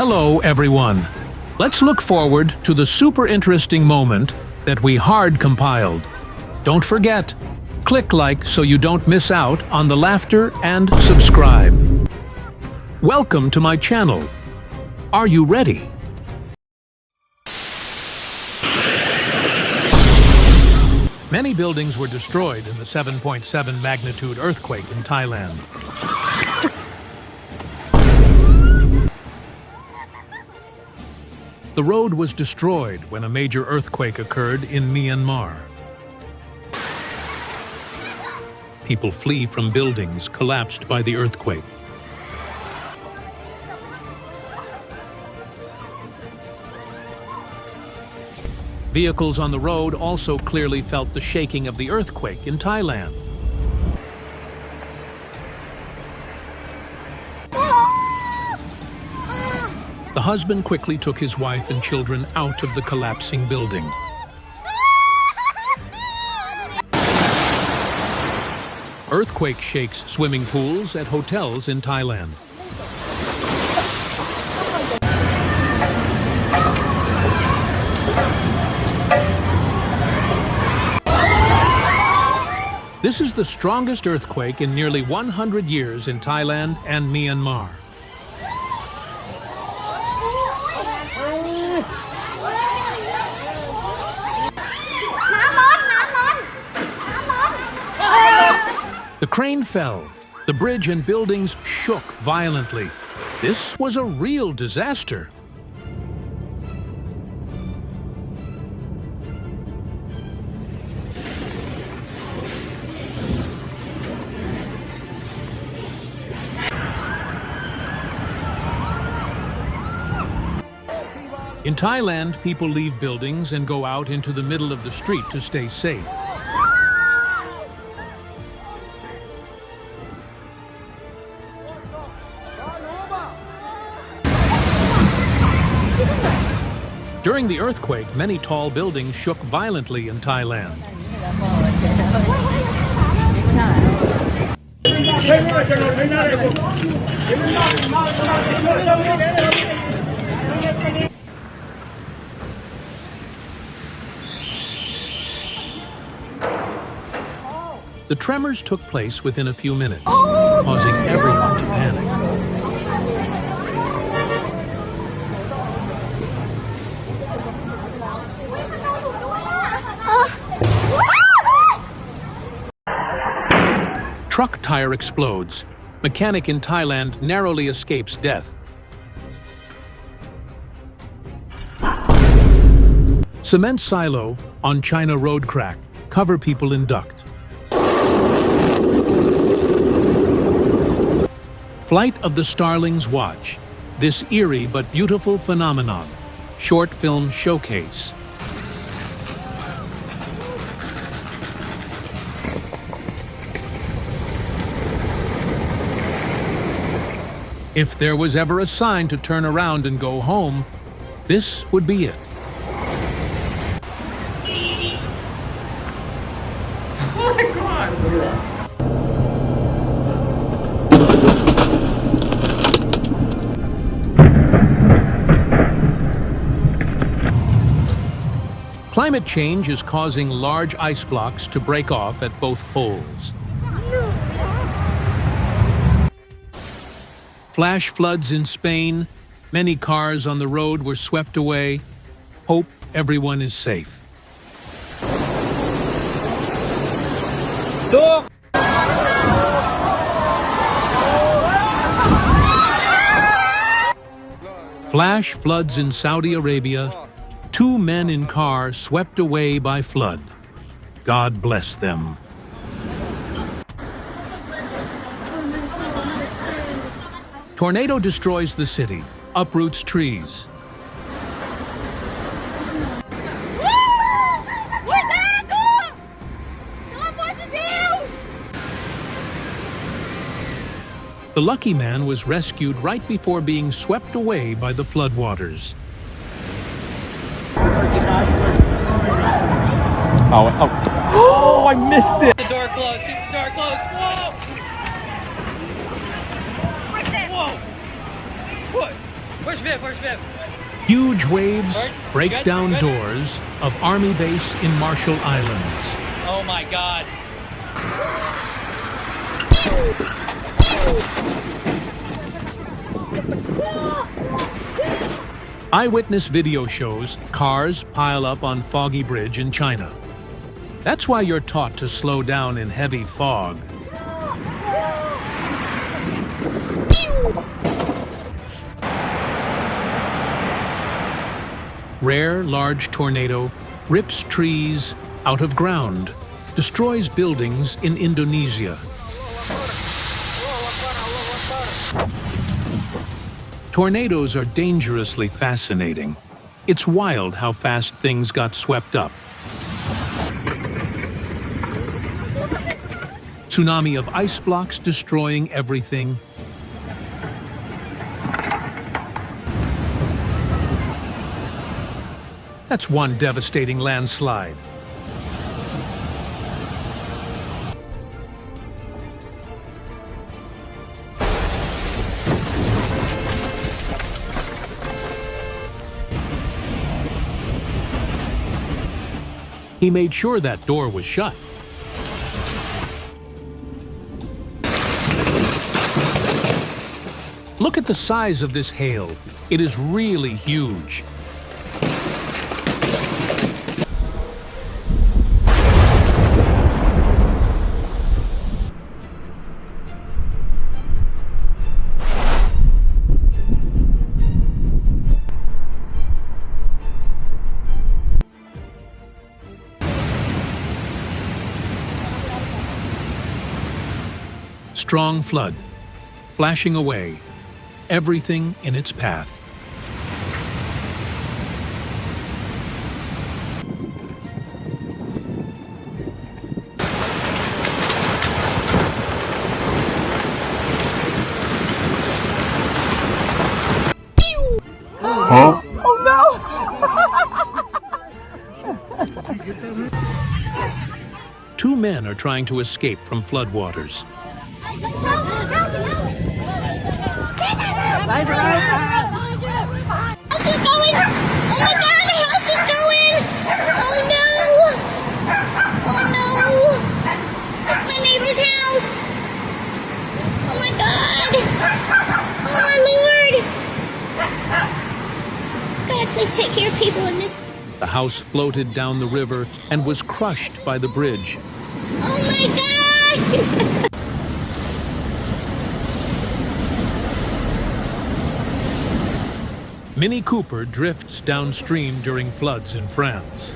Hello, everyone. Let's look forward to the super interesting moment that we hard compiled. Don't forget, click like so you don't miss out on the laughter and subscribe. Welcome to my channel. Are you ready? Many buildings were destroyed in the 7.7 magnitude earthquake in Thailand. The road was destroyed when a major earthquake occurred in Myanmar. People flee from buildings collapsed by the earthquake. Vehicles on the road also clearly felt the shaking of the earthquake in Thailand. The husband quickly took his wife and children out of the collapsing building. Earthquake shakes swimming pools at hotels in Thailand. This is the strongest earthquake in nearly 100 years in Thailand and Myanmar. The crane fell. The bridge and buildings shook violently. This was a real disaster. In Thailand, people leave buildings and go out into the middle of the street to stay safe. During the earthquake, many tall buildings shook violently in Thailand. The tremors took place within a few minutes, causing everyone to panic. Truck tire explodes. Mechanic in Thailand narrowly escapes death. Cement silo on China road crack. Cover people in duct. Flight of the Starlings watch. This eerie but beautiful phenomenon. Short film showcase. If there was ever a sign to turn around and go home, this would be it. Oh my God! Climate change is causing large ice blocks to break off at both poles. Flash floods in Spain. Many cars on the road were swept away. Hope everyone is safe. Flash floods in Saudi Arabia. 2 men in car swept away by flood. God bless them. Tornado destroys the city, uproots trees. The lucky man was rescued right before being swept away by the floodwaters. Oh, I missed it! The door closed, keep the door closed. Whoa! Whoa! What? Where's Where's Viv? Huge waves break Good, down good. doors of Army base in Marshall Islands. Oh my God. Eyewitness video shows cars pile up on foggy bridge in China. That's why you're taught to slow down in heavy fog. Rare large tornado rips trees out of ground, destroys buildings in Indonesia. Tornadoes are dangerously fascinating. It's wild how fast things got swept up. Tsunami of ice blocks destroying everything. That's one devastating landslide. He made sure that door was shut. Look at the size of this hail. It is really huge. Strong flood, flashing away, everything in its path. Two men are trying to escape from floodwaters. Please take care of people in this. The house floated down the river and was crushed by the bridge. Oh my God! Mini Cooper drifts downstream during floods in France.